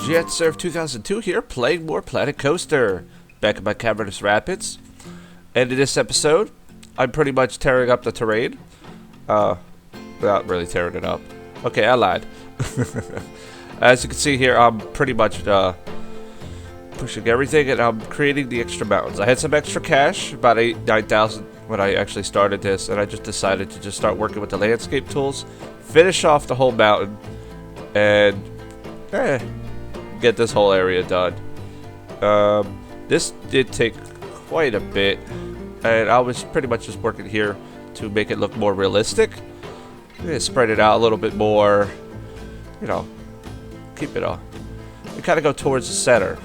Jet Surf 2002 here, playing more Planet Coaster. Back at my Cavernous Rapids. And in this episode, I'm pretty much tearing up the terrain. Not really tearing it up. Okay, I lied. As you can see here, I'm pretty much pushing everything, and I'm creating the extra mountains. I had some extra cash, about 9,000 when I actually started this, and I just decided to just start working with the landscape tools, finish off the whole mountain, and get this whole area done. This did take quite a bit, and I was pretty much just working here to make it look more realistic. Spread it out a little bit more, you know, keep it on. We kind of go towards the center.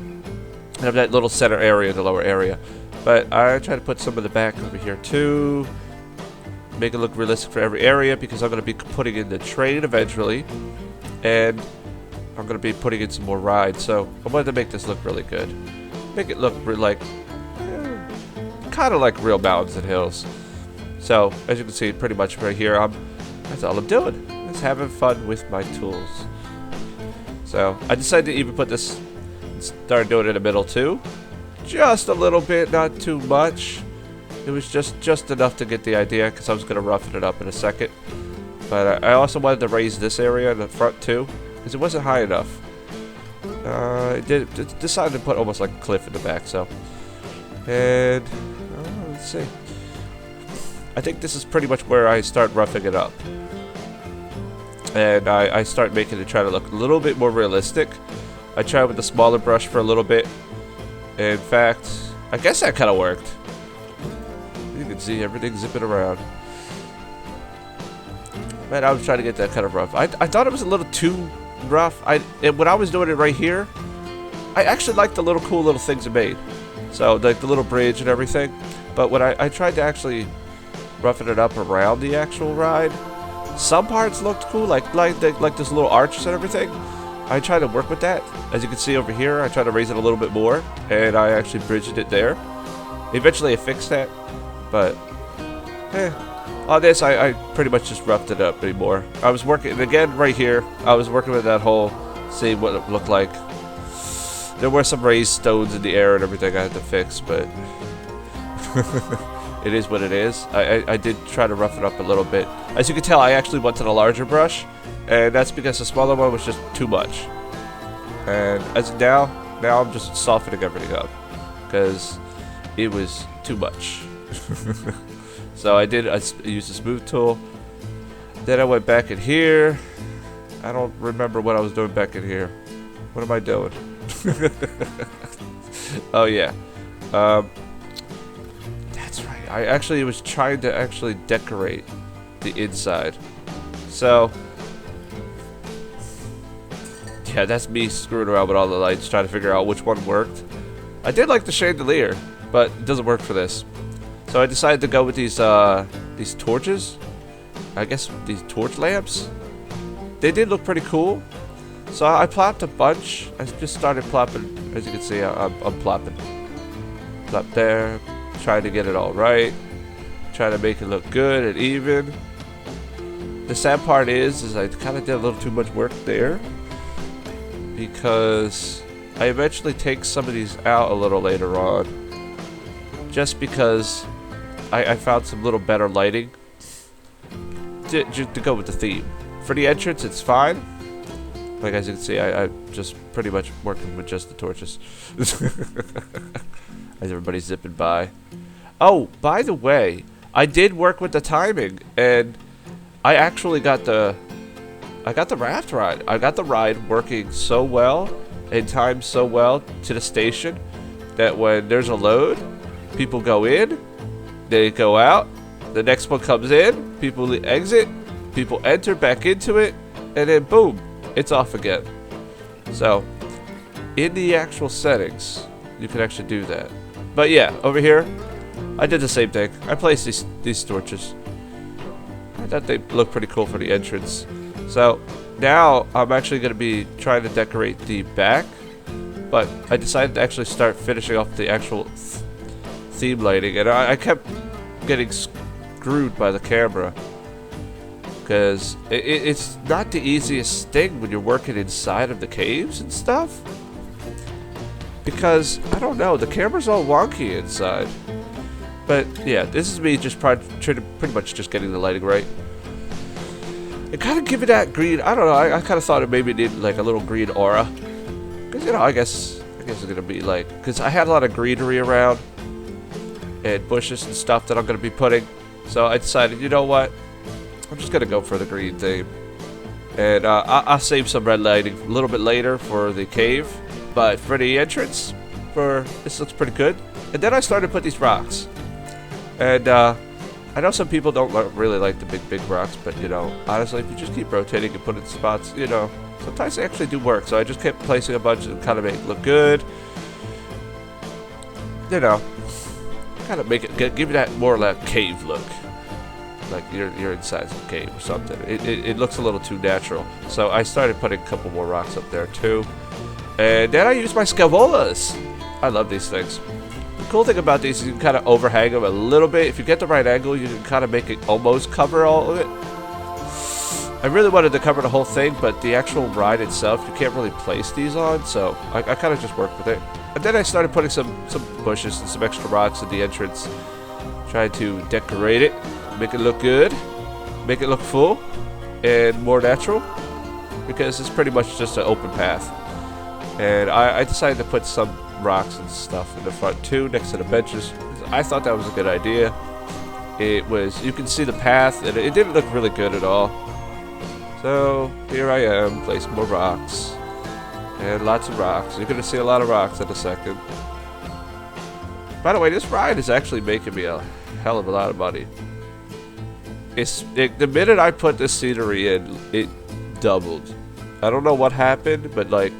And have that little center area, the lower area. But I try to put some of the back over here too. Make it look realistic for every area, because I'm going to be putting in the train eventually. And I'm going to be putting in some more rides. So I wanted to make this look really good. Make it look like, kind of like real mountains and hills. So as you can see, pretty much right here, that's all I'm doing. Just having fun with my tools. So I decided to even put this, start doing it in the middle too. Just a little bit, not too much. It was just enough to get the idea, because I was going to roughen it up in a second. But I also wanted to raise this area in the front too, because it wasn't high enough. I decided to put almost like a cliff in the back. So, and let's see. I think this is pretty much where I start roughing it up. And I start making it try to look a little bit more realistic. I tried with the smaller brush for a little bit. In fact, I guess that kind of worked. You can see everything zipping around. Man, I was trying to get that kind of rough. I thought it was a little too rough. When I was doing it right here, I actually liked the little cool little things it made. So, like the little bridge and everything. But when I tried to actually roughen it up around the actual ride, some parts looked cool, like this little arch and everything. I tried to work with that. As you can see over here, I tried to raise it a little bit more, and I actually bridged it there. Eventually I fixed that, but on this I pretty much just roughed it up anymore. I was working, again right here, I was working with that hole, seeing what it looked like. There were some raised stones in the air and everything I had to fix, but it is what it is. I did try to rough it up a little bit. As you can tell, I actually went to the larger brush, and that's because the smaller one was just too much. And as of now I'm just softening everything up, because it was too much. So I used the smooth tool. Then I went back in here. I don't remember what I was doing back in here. What am I doing? Oh yeah. That's right. I actually was trying to actually decorate the inside. So yeah, that's me screwing around with all the lights, trying to figure out which one worked. I did like the chandelier, but it doesn't work for this. So I decided to go with these torches. I guess these torch lamps. They did look pretty cool. So I plopped a bunch. I just started plopping. As you can see, I'm plopping. Plop there. Trying to get it all right. Trying to make it look good and even. The sad part is I kind of did a little too much work there, because I eventually take some of these out a little later on, just because I found some little better lighting to go with the theme. For the entrance, it's fine. Like as you can see, I just pretty much working with just the torches. As everybody's zipping by. Oh, by the way, I did work with the timing, and I actually got the raft ride. I got the ride working so well and timed so well to the station that when there's a load, people go in, they go out, the next one comes in, people exit, people enter back into it, and then boom, it's off again. So in the actual settings, you can actually do that. But yeah, over here, I did the same thing. I placed these torches. I thought they looked pretty cool for the entrance. So now I'm actually going to be trying to decorate the back, but I decided to actually start finishing off the actual theme lighting, and I kept getting screwed by the camera. because it's not the easiest thing when you're working inside of the caves and stuff. Because, I don't know, the camera's all wonky inside. But, yeah, this is me just pretty much just getting the lighting right. And kind of give it that green, I don't know, I kind of thought it maybe needed like a little green aura. Because, you know, I guess it's going to be like, because I had a lot of greenery around. And bushes and stuff that I'm going to be putting. So I decided, you know what, I'm just going to go for the green theme. And I'll save some red lighting a little bit later for the cave. But for the entrance, this looks pretty good. And then I started to put these rocks. And I know some people don't really like the big rocks, but you know, honestly, if you just keep rotating and put it in spots, you know, sometimes they actually do work. So I just kept placing a bunch and kind of make it look good. You know, kind of make it give you that more like cave look. Like you're inside some cave or something. It looks a little too natural. So I started putting a couple more rocks up there too. And then I used my scavolas. I love these things. The cool thing about these is you can kind of overhang them a little bit. If you get the right angle, you can kind of make it almost cover all of it. I really wanted to cover the whole thing, but the actual ride itself, you can't really place these on. So I kind of just worked with it. And then I started putting some bushes and some extra rocks in the entrance. Trying to decorate it, make it look good, make it look full, and more natural. Because it's pretty much just an open path. And I decided to put some rocks and stuff in the front too, next to the benches. I thought that was a good idea. It was, you can see the path, and it didn't look really good at all. So here I am, placing more rocks. And lots of rocks. You're going to see a lot of rocks in a second. By the way, this ride is actually making me a hell of a lot of money. The minute I put this scenery in, it doubled. I don't know what happened, but like,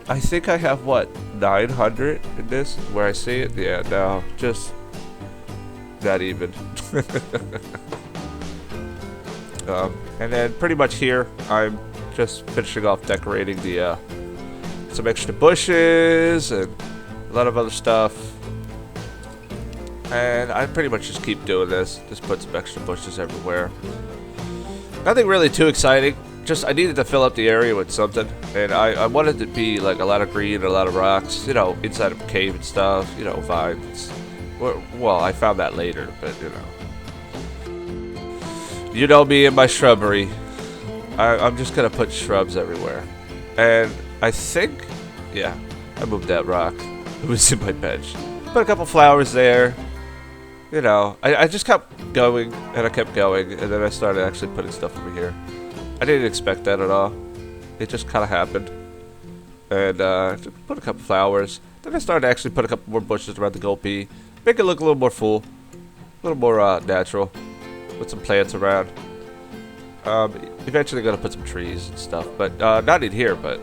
I think I have, what, 900 in this, where I see it? Yeah, no, just not even. And then pretty much here, I'm just finishing off decorating the some extra bushes and a lot of other stuff. And I pretty much just keep doing this, just put some extra bushes everywhere. Nothing really too exciting. Just I needed to fill up the area with something, and I wanted it to be like a lot of green and a lot of rocks, you know, inside of a cave and stuff, you know, vines. Well, I found that later, but you know me and my shrubbery. I'm just gonna put shrubs everywhere, and I think, yeah, I moved that rock. It was in my bench. Put a couple flowers there. You know, I just kept going, and I kept going, and then I started actually putting stuff over here. I didn't expect that at all. It just kind of happened. And put a couple flowers. Then I started to actually put a couple more bushes around the goalpie. Make it look a little more full. A little more natural. With some plants around. Eventually going to put some trees and stuff. But not in here, but...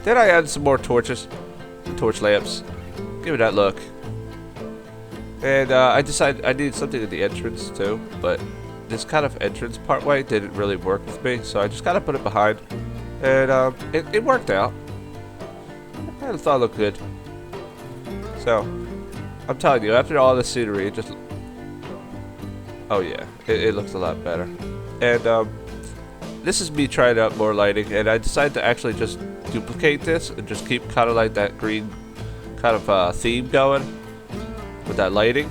Then I added some more torches. Some torch lamps. Give it that look. And I decided I needed something in the entrance too. But... this kind of entrance partway didn't really work with me, so I just kind of put it behind, and it worked out. I thought it looked good. So, I'm telling you, after all the scenery, it just... oh yeah, it looks a lot better. And this is me trying out more lighting, and I decided to actually just duplicate this and just keep kind of like that green kind of theme going with that lighting.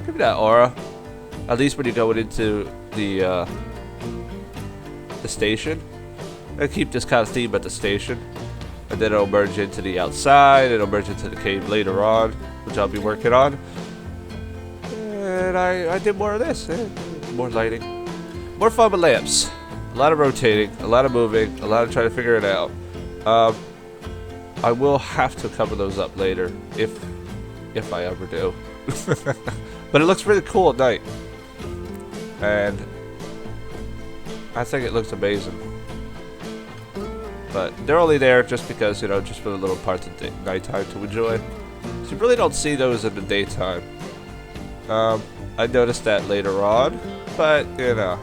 Give me that aura. At least when you're going into the station. And keep this kind of theme at the station. And then it'll merge into the outside. It'll merge into the cave later on, which I'll be working on. And I did more of this. More lighting. More fun with lamps. A lot of rotating. A lot of moving. A lot of trying to figure it out. I will have to cover those up later. If I ever do. But it looks really cool at night. And I think it looks amazing. But they're only there just because, you know, just for the little parts of the nighttime to enjoy. So you really don't see those in the daytime. I noticed that later on, but, you know,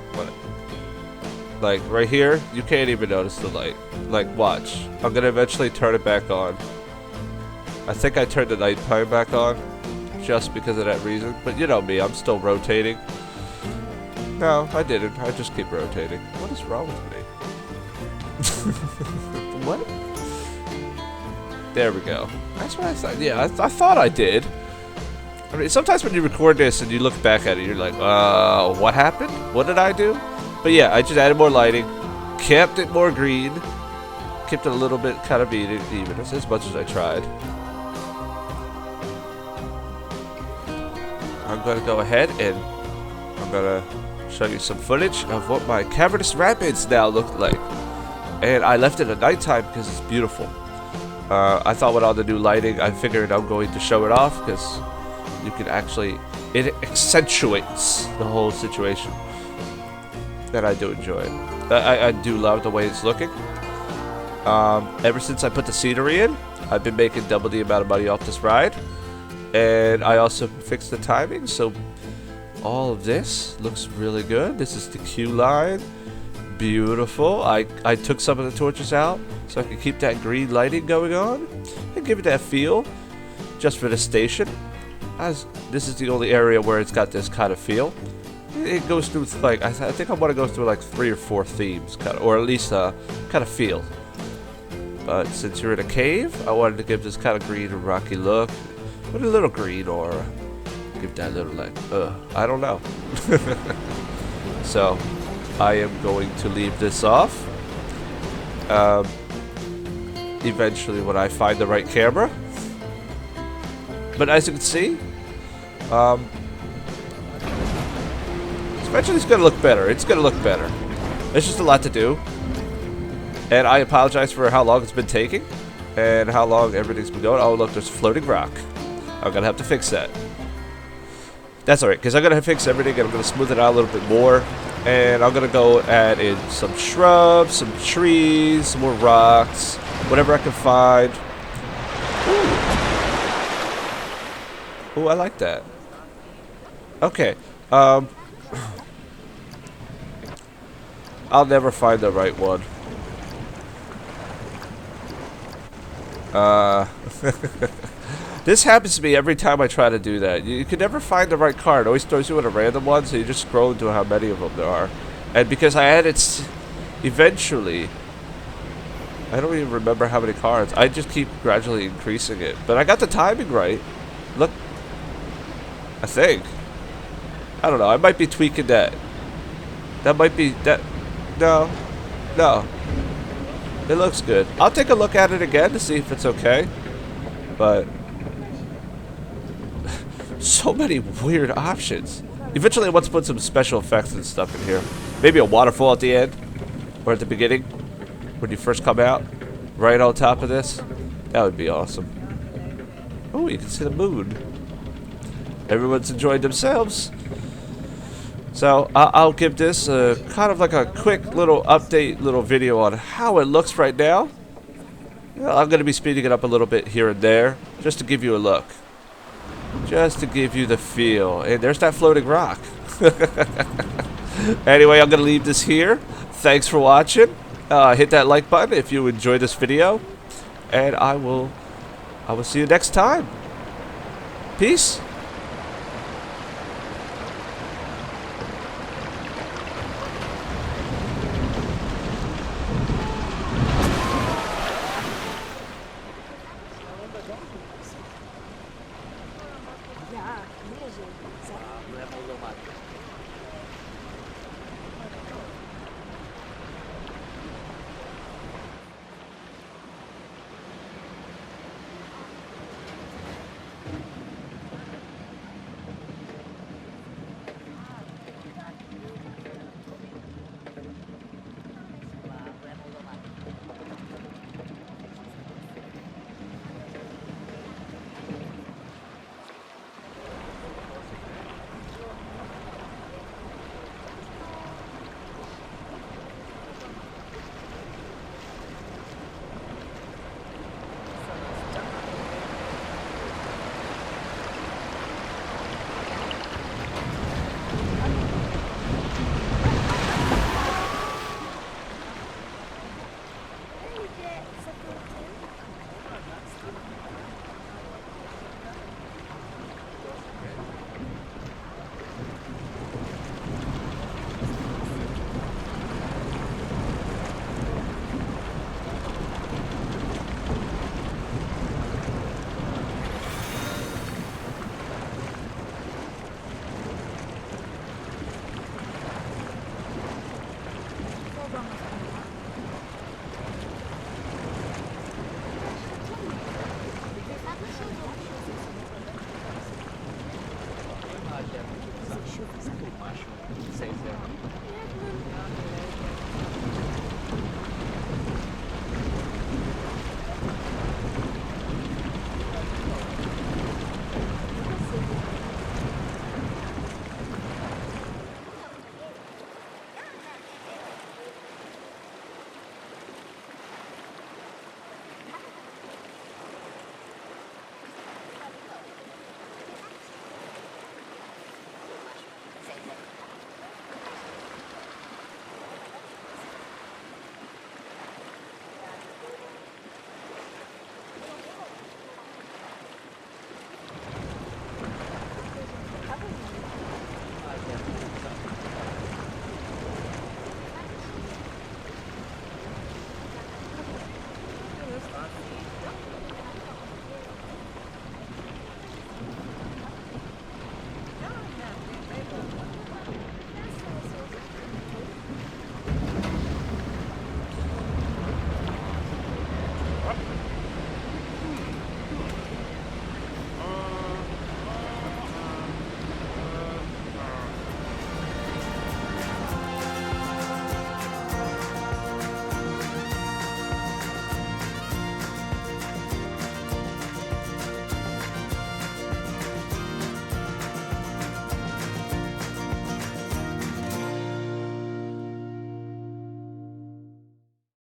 like right here, you can't even notice the light. Like, watch. I'm gonna eventually turn it back on. I think I turned the nighttime back on just because of that reason. But you know me, I'm still rotating. No, I didn't. I just keep rotating. What is wrong with me? What? There we go. That's what I thought. Yeah, I thought I did. I mean, sometimes when you record this and you look back at it, you're like, what happened? What did I do? But yeah, I just added more lighting, kept it more green, kept it a little bit kind of even, as much as I tried. I'm going to go ahead and I'm going to show you some footage of what my Cavernous Rapids now look like. And I left it at nighttime because it's beautiful. I thought with all the new lighting, I figured I'm going to show it off because you can actually, it accentuates the whole situation. And I do enjoy it. I do love the way it's looking. Ever since I put the scenery in, I've been making double the amount of money off this ride. And I also fixed the timing, so all of this looks really good. This is the queue line. Beautiful. I took some of the torches out so I could keep that green lighting going on and give it that feel just for the station. As this is the only area where it's got this kind of feel. It goes through like I think I want to go through like 3 or 4 themes, kind of, or at least kind of feel. But since you're in a cave, I wanted to give this kind of green and rocky look with a little green aura. Give that little like I don't know. So I am going to leave this off. Eventually, when I find the right camera. But as you can see, eventually it's gonna look better. It's gonna look better. There's just a lot to do, and I apologize for how long it's been taking, and how long everything's been going. Oh look, there's floating rock. I'm gonna have to fix that. That's alright, because I'm gonna fix everything, and I'm gonna smooth it out a little bit more, and I'm gonna go add in some shrubs, some trees, some more rocks, whatever I can find. Ooh, I like that. Okay. I'll never find the right one. This happens to me every time I try to do that. You can never find the right card. It always throws you in a random one, so you just scroll into how many of them there are. And because I added eventually, I don't even remember how many cards. I just keep gradually increasing it. But I got the timing right. Look. I think. I don't know. I might be tweaking that. That might be that. No. No. It looks good. I'll take a look at it again to see if it's okay. But so many weird options. Eventually I want to put some special effects and stuff in here. Maybe a waterfall at the end. Or at the beginning. When you first come out. Right on top of this. That would be awesome. Oh, you can see the moon. Everyone's enjoyed themselves. So I'll give this kind of like a quick little update, little video on how it looks right now. I'm going to be speeding it up a little bit here and there, just to give you a look. Just to give you the feel. And there's that floating rock. Anyway, I'm going to leave this here. Thanks for watching. Hit that like button if you enjoyed this video. And I will see you next time. Peace.